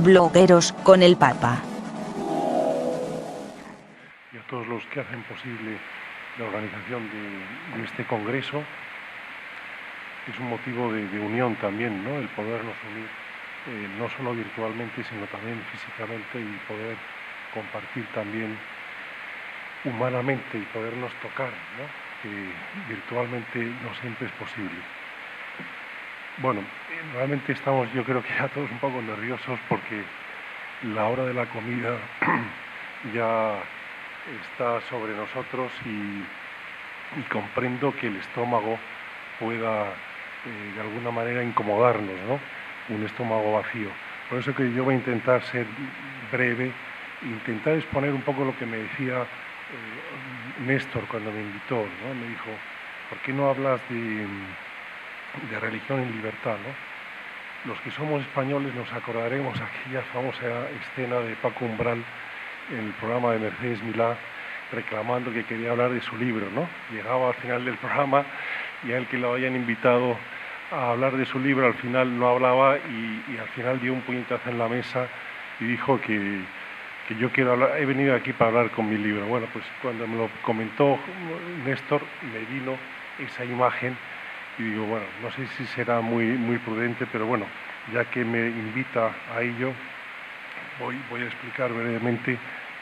Blogueros con el Papa. Y a todos los que hacen posible la organización de este congreso. Es un motivo de unión también, ¿no? El podernos unir, no solo virtualmente, sino también físicamente, y poder compartir también humanamente y podernos tocar, ¿no? Que virtualmente no siempre es posible. Bueno, realmente estamos, yo creo que ya todos un poco nerviosos porque la hora de la comida ya está sobre nosotros y comprendo que el estómago pueda de alguna manera incomodarnos, ¿no? Un estómago vacío. Por eso que yo voy a intentar ser breve, intentar exponer un poco lo que me decía Néstor cuando me invitó, ¿no? Me dijo, ¿por qué no hablas de religión y libertad, ¿no? Los que somos españoles nos acordaremos aquella famosa escena de Paco Umbral en el programa de Mercedes Milá, reclamando que quería hablar de su libro, ¿no? Llegaba al final del programa y a él que lo habían invitado a hablar de su libro, al final no hablaba y al final dio un puñetazo en la mesa y dijo que yo quiero hablar, he venido aquí para hablar con mi libro. Bueno, pues cuando me lo comentó Néstor, me vino esa imagen y digo, bueno, no sé si será muy prudente, pero bueno, ya que me invita a ello, voy a explicar brevemente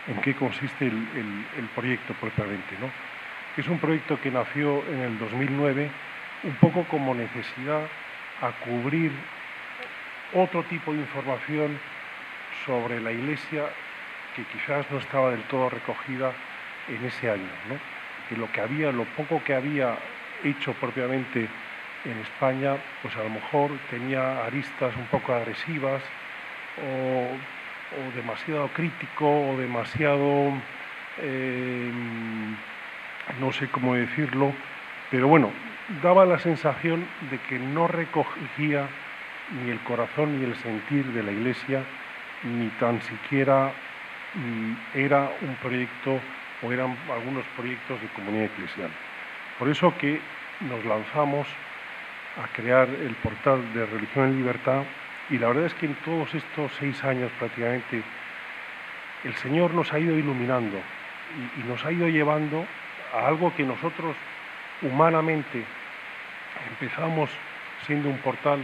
en qué consiste el proyecto propiamente, ¿no? Es un proyecto que nació en el 2009, un poco como necesidad a cubrir otro tipo de información sobre la Iglesia que quizás no estaba del todo recogida en ese año, ¿no? Que lo poco que había hecho propiamente en España, pues a lo mejor tenía aristas un poco agresivas o demasiado crítico o demasiado, no sé cómo decirlo, pero bueno, daba la sensación de que no recogía ni el corazón ni el sentir de la Iglesia, ni tan siquiera era un proyecto o eran algunos proyectos de comunidad eclesial. Por eso que nos lanzamos a crear el portal de Religión en Libertad, y la verdad es que en todos estos 6 años prácticamente el Señor nos ha ido iluminando y nos ha ido llevando a algo que nosotros humanamente empezamos siendo un portal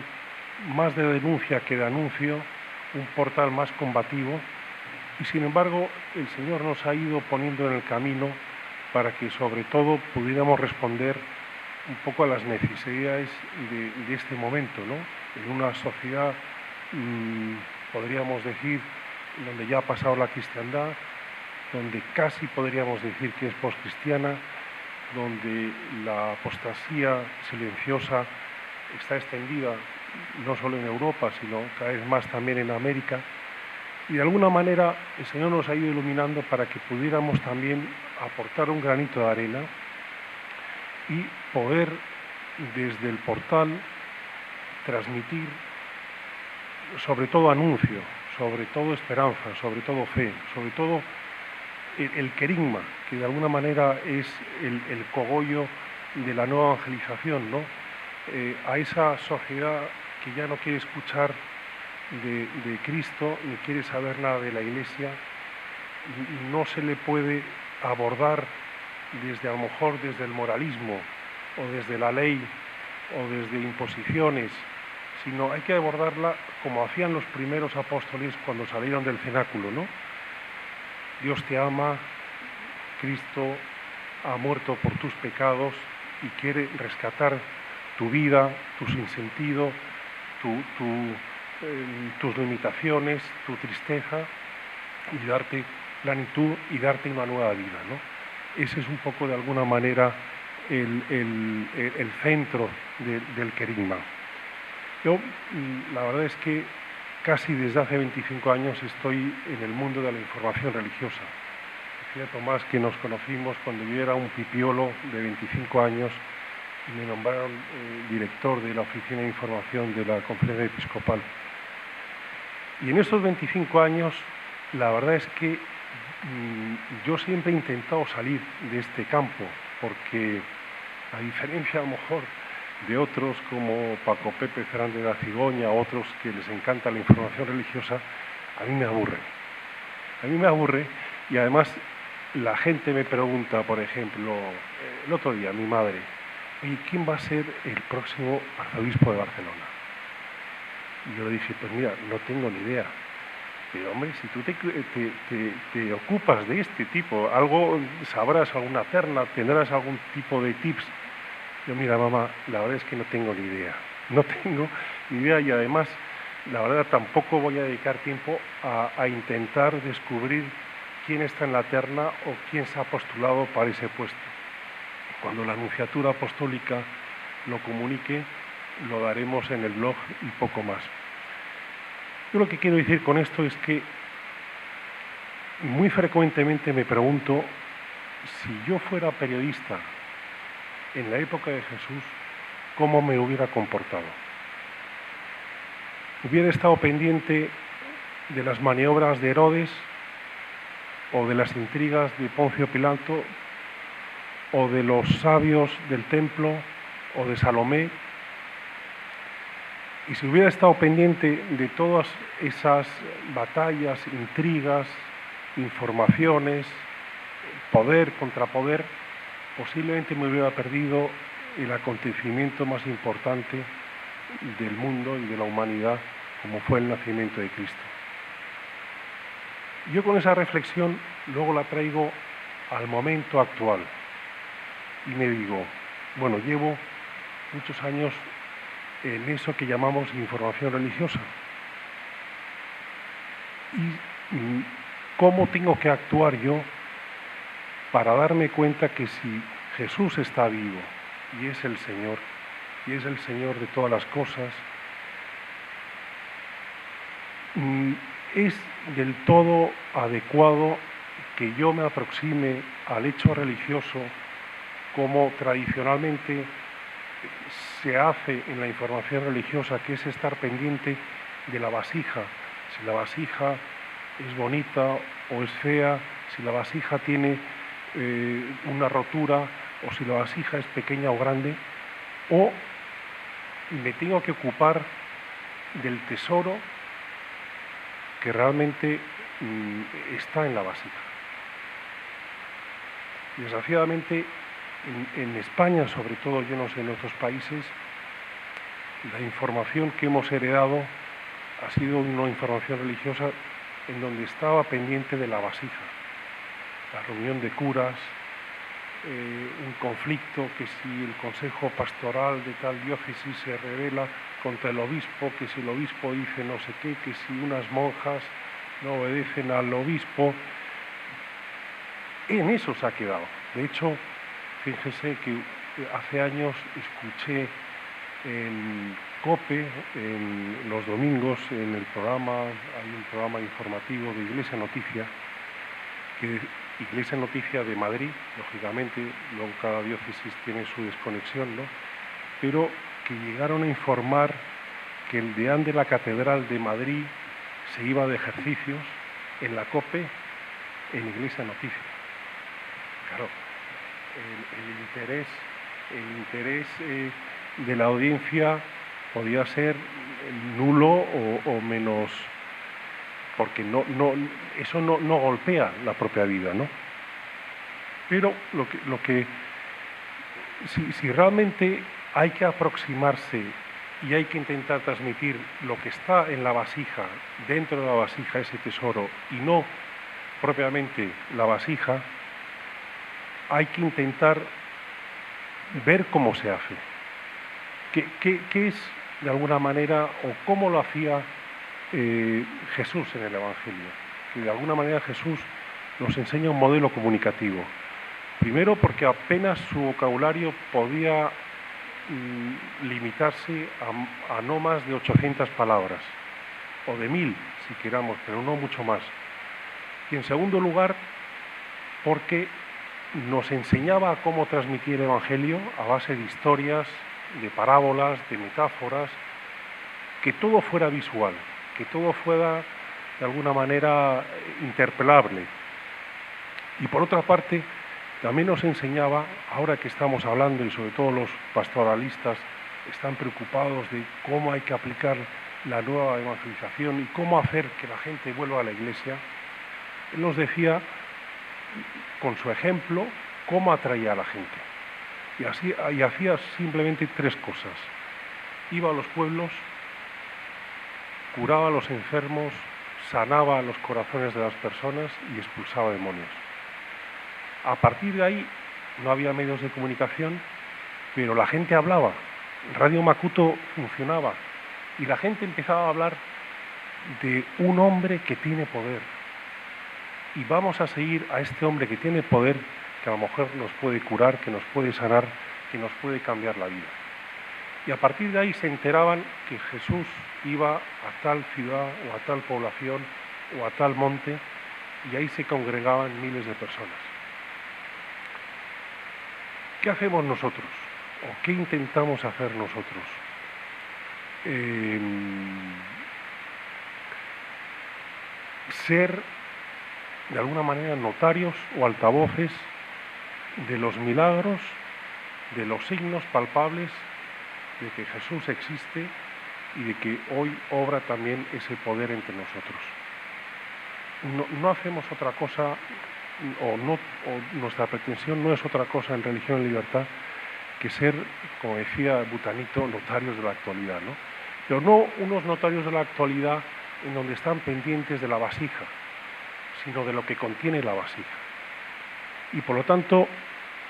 más de denuncia que de anuncio, un portal más combativo, y sin embargo el Señor nos ha ido poniendo en el camino para que sobre todo pudiéramos responder un poco a las necesidades de este momento, ¿no? En una sociedad, podríamos decir, donde ya ha pasado la cristiandad, donde casi podríamos decir que es postcristiana, donde la apostasía silenciosa está extendida no solo en Europa, sino cada vez más también en América. Y de alguna manera el Señor nos ha ido iluminando para que pudiéramos también aportar un granito de arena y poder desde el portal transmitir sobre todo anuncio, sobre todo esperanza, sobre todo fe, sobre todo el querigma, que de alguna manera es el cogollo de la nueva evangelización, ¿no? A esa sociedad que ya no quiere escuchar de Cristo ni quiere saber nada de la Iglesia, no se le puede abordar desde, a lo mejor desde el moralismo o desde la ley o desde imposiciones, sino hay que abordarla como hacían los primeros apóstoles cuando salieron del cenáculo, ¿no? Dios te ama, Cristo ha muerto por tus pecados y quiere rescatar tu vida, tu sinsentido, tus limitaciones, tu tristeza, y darte plenitud y darte una nueva vida, ¿no? Ese es un poco de alguna manera el centro del querigma. Yo la verdad es que casi desde hace 25 años estoy en el mundo de la información religiosa. Decía Tomás que nos conocimos cuando yo era un pipiolo de 25 años y me nombraron director de la Oficina de Información de la Conferencia Episcopal. Y en estos 25 años, la verdad es que yo siempre he intentado salir de este campo, porque a diferencia a lo mejor de otros como Paco Pepe Fernández de la Cigoña, otros que les encanta la información religiosa, a mí me aburre. A mí me aburre y además la gente me pregunta, por ejemplo, el otro día mi madre, oye, ¿quién va a ser el próximo arzobispo de Barcelona? Y yo le dije, pues mira, no tengo ni idea. Pero hombre, si tú te ocupas de este tipo, algo sabrás, alguna terna, tendrás algún tipo de tips. Yo, mira, mamá, la verdad es que no tengo ni idea. No tengo ni idea y además, la verdad, tampoco voy a dedicar tiempo a intentar descubrir quién está en la terna o quién se ha postulado para ese puesto. Cuando la Nunciatura Apostólica lo comunique, lo daremos en el blog y poco más. Yo lo que quiero decir con esto es que muy frecuentemente me pregunto si yo fuera periodista en la época de Jesús, ¿cómo me hubiera comportado? ¿Hubiera estado pendiente de las maniobras de Herodes o de las intrigas de Poncio Pilato o de los sabios del templo o de Salomé? Y si hubiera estado pendiente de todas esas batallas, intrigas, informaciones, poder contra poder, posiblemente me hubiera perdido el acontecimiento más importante del mundo y de la humanidad, como fue el nacimiento de Cristo. Yo con esa reflexión luego la traigo al momento actual y me digo, bueno, llevo muchos años en eso que llamamos información religiosa. ¿Y cómo tengo que actuar yo para darme cuenta que si Jesús está vivo y es el Señor de todas las cosas, es del todo adecuado que yo me aproxime al hecho religioso como tradicionalmente se hace en la información religiosa, que es estar pendiente de la vasija, si la vasija es bonita o es fea, si la vasija tiene una rotura o si la vasija es pequeña o grande, o me tengo que ocupar del tesoro que realmente está en la vasija. Desgraciadamente, en España, sobre todo, yo no sé, en otros países, la información que hemos heredado ha sido una información religiosa en donde estaba pendiente de la vasija, la reunión de curas, un conflicto, que si el consejo pastoral de tal diócesis se rebela contra el obispo, que si el obispo dice no sé qué, que si unas monjas no obedecen al obispo. En eso se ha quedado. De hecho, fíjese que hace años escuché en COPE, en los domingos, en el programa, hay un programa informativo de Iglesia Noticia, Iglesia Noticia de Madrid, lógicamente, luego cada diócesis tiene su desconexión, ¿no? Pero que llegaron a informar que el deán de la Catedral de Madrid se iba de ejercicios en la COPE, en Iglesia Noticia. Claro, el interés de la audiencia podía ser nulo o menos, porque eso no golpea la propia vida, ¿no? Pero si realmente hay que aproximarse y hay que intentar transmitir lo que está en la vasija, dentro de la vasija, ese tesoro, y no propiamente la vasija, hay que intentar ver cómo se hace. ¿Qué es, de alguna manera, o cómo lo hacía Jesús en el Evangelio? Que de alguna manera Jesús nos enseña un modelo comunicativo. Primero porque apenas su vocabulario podía limitarse a no más de 800 palabras, o de 1000 si queramos, pero no mucho más. Y en segundo lugar, porque nos enseñaba cómo transmitir el Evangelio a base de historias, de parábolas, de metáforas, que todo fuera visual, que todo fuera de alguna manera interpelable. Y por otra parte, también nos enseñaba, ahora que estamos hablando y sobre todo los pastoralistas están preocupados de cómo hay que aplicar la nueva evangelización y cómo hacer que la gente vuelva a la iglesia, él nos decía, con su ejemplo, cómo atraía a la gente. Y hacía simplemente 3 cosas. Iba a los pueblos, curaba a los enfermos, sanaba los corazones de las personas y expulsaba demonios. A partir de ahí no había medios de comunicación, pero la gente hablaba. Radio Macuto funcionaba y la gente empezaba a hablar de un hombre que tiene poder. Y vamos a seguir a este hombre que tiene poder, que a lo mejor nos puede curar, que nos puede sanar, que nos puede cambiar la vida. Y a partir de ahí se enteraban que Jesús iba a tal ciudad o a tal población o a tal monte y ahí se congregaban miles de personas. ¿Qué hacemos nosotros? ¿O qué intentamos hacer nosotros? Ser de alguna manera notarios o altavoces de los milagros, de los signos palpables de que Jesús existe y de que hoy obra también ese poder entre nosotros. No hacemos otra cosa, o nuestra pretensión no es otra cosa en Religión y Libertad que ser, como decía Butanito, notarios de la actualidad, ¿no? Pero no unos notarios de la actualidad en donde están pendientes de la vasija, sino de lo que contiene la vasija. Y por lo tanto,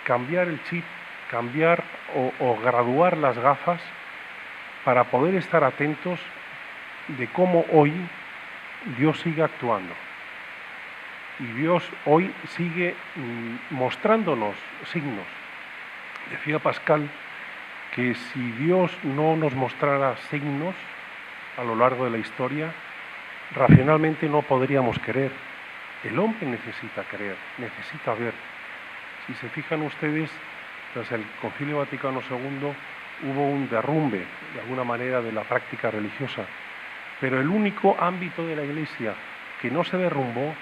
cambiar el chip, cambiar o graduar las gafas para poder estar atentos de cómo hoy Dios sigue actuando. Y Dios hoy sigue mostrándonos signos. Decía Pascal que si Dios no nos mostrara signos a lo largo de la historia, racionalmente no podríamos creer. El hombre necesita creer, necesita ver. Si se fijan ustedes, tras el Concilio Vaticano II hubo un derrumbe, de alguna manera, de la práctica religiosa. Pero el único ámbito de la Iglesia que no se derrumbó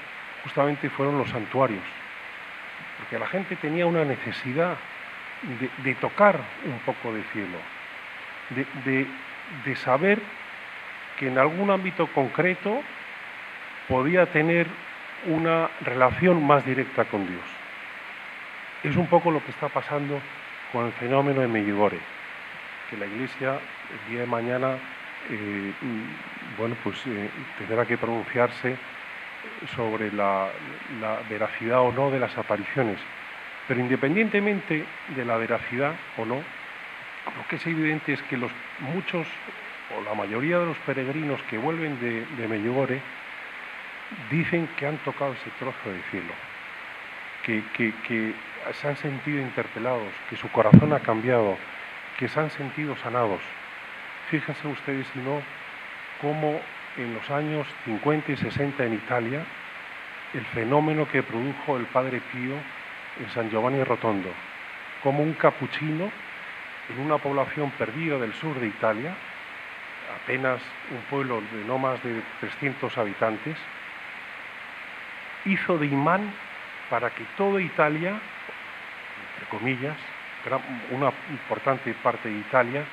justamente fueron los santuarios. Porque la gente tenía una necesidad de tocar un poco de cielo, de saber que en algún ámbito concreto podía tener una relación más directa con Dios. Es un poco lo que está pasando con el fenómeno de Medjugorje, que la Iglesia el día de mañana tendrá que pronunciarse sobre la veracidad o no de las apariciones. Pero independientemente de la veracidad o no, lo que es evidente es que muchos o la mayoría de los peregrinos que vuelven de Medjugorje dicen que han tocado ese trozo de cielo, que se han sentido interpelados, que su corazón ha cambiado, que se han sentido sanados. Fíjense ustedes, si no, cómo en los años 50 y 60 en Italia, el fenómeno que produjo el Padre Pío en San Giovanni Rotondo, como un capuchino en una población perdida del sur de Italia, apenas un pueblo de no más de 300 habitantes, hizo de imán para que toda Italia, entre comillas, una importante parte de Italia,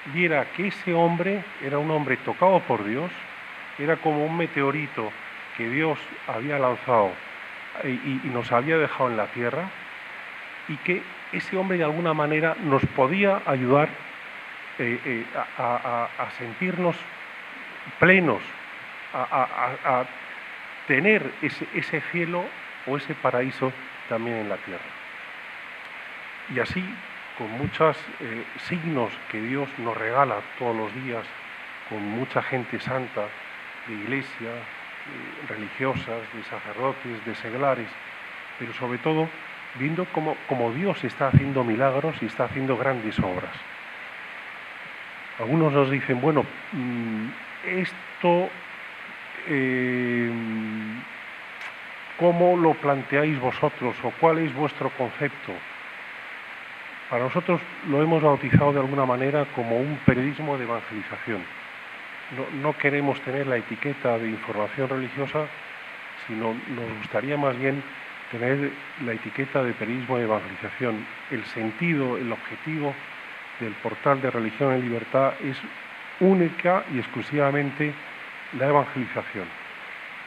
viera que ese hombre era un hombre tocado por Dios, era como un meteorito que Dios había lanzado y nos había dejado en la tierra, y que ese hombre de alguna manera nos podía ayudar a sentirnos plenos, a tener ese cielo o ese paraíso también en la tierra. Y así, con muchos signos que Dios nos regala todos los días, con mucha gente santa, de iglesia, religiosas, de sacerdotes, de seglares, pero sobre todo viendo cómo Dios está haciendo milagros y está haciendo grandes obras. Algunos nos dicen, bueno, esto, ¿cómo lo planteáis vosotros o cuál es vuestro concepto? Para nosotros lo hemos bautizado de alguna manera como un periodismo de evangelización. No queremos tener la etiqueta de información religiosa, sino nos gustaría más bien tener la etiqueta de periodismo de evangelización. El sentido, el objetivo del portal de Religión en Libertad es única y exclusivamente la evangelización,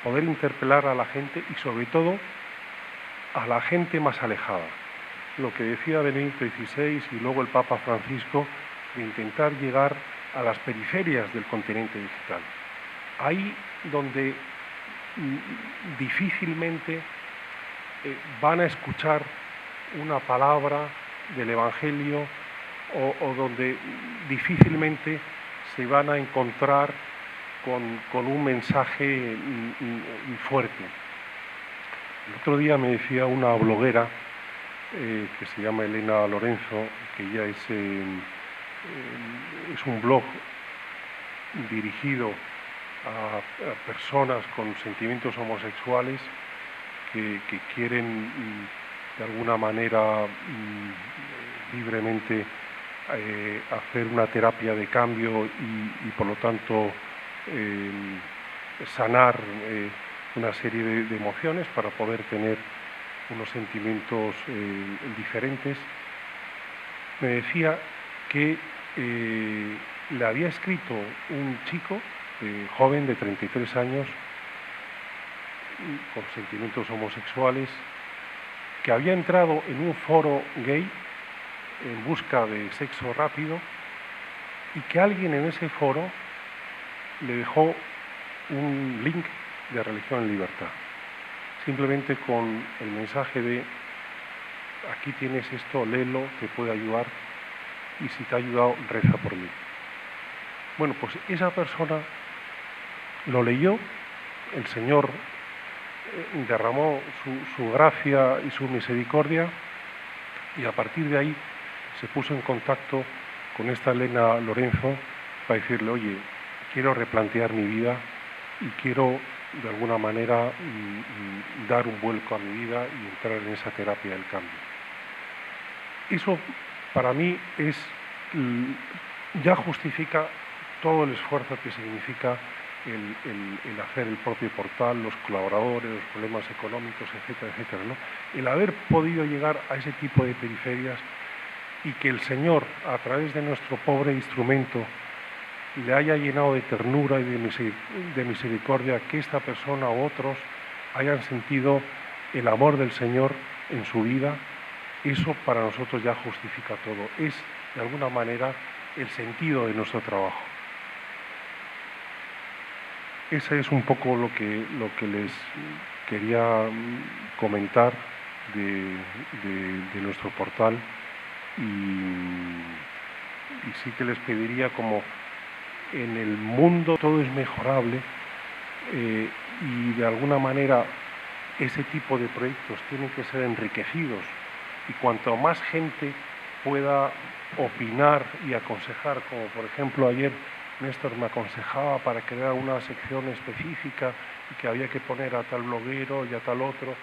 poder interpelar a la gente y sobre todo a la gente más alejada. Lo que decía Benedicto XVI y luego el Papa Francisco, de intentar llegar a las periferias del continente digital. Ahí donde difícilmente van a escuchar una palabra del Evangelio o donde difícilmente se van a encontrar con un mensaje fuerte. El otro día me decía una bloguera que se llama Elena Lorenzo, que ella es un blog dirigido a personas con sentimientos homosexuales que quieren de alguna manera libremente hacer una terapia de cambio y por lo tanto sanar una serie de emociones para poder tener unos sentimientos diferentes. Me decía que le había escrito un chico joven de 33 años con sentimientos homosexuales que había entrado en un foro gay en busca de sexo rápido y que alguien en ese foro le dejó un link de Religión en Libertad, simplemente con el mensaje de aquí tienes esto, léelo, te puede ayudar y si te ha ayudado, reza por mí. Bueno, pues esa persona lo leyó, el Señor derramó su gracia y su misericordia y a partir de ahí se puso en contacto con esta Elena Lorenzo para decirle, oye, quiero replantear mi vida y quiero de alguna manera dar un vuelco a mi vida y entrar en esa terapia del cambio. Eso para mí ya justifica todo el esfuerzo que significa el hacer el propio portal, los colaboradores, los problemas económicos, etcétera, etcétera, ¿no? El haber podido llegar a ese tipo de periferias y que el Señor, a través de nuestro pobre instrumento, le haya llenado de ternura y de misericordia, que esta persona u otros hayan sentido el amor del Señor en su vida, eso para nosotros ya justifica todo. Es, de alguna manera, el sentido de nuestro trabajo. Ese es un poco lo que les quería comentar de nuestro portal y sí que les pediría, como en el mundo todo es mejorable y de alguna manera ese tipo de proyectos tienen que ser enriquecidos y cuanto más gente pueda opinar y aconsejar, como por ejemplo ayer Néstor me aconsejaba para crear una sección específica y que había que poner a tal bloguero y a tal otro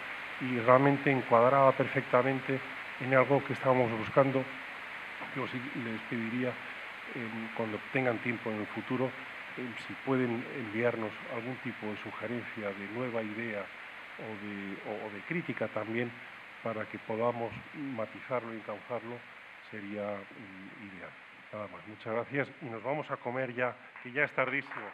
y realmente encuadraba perfectamente en algo que estábamos buscando. Yo sí les pediría, cuando tengan tiempo en el futuro, si pueden enviarnos algún tipo de sugerencia, de nueva idea o de crítica también, para que podamos matizarlo y encauzarlo, sería ideal. Nada más, muchas gracias y nos vamos a comer ya, que ya es tardísimo.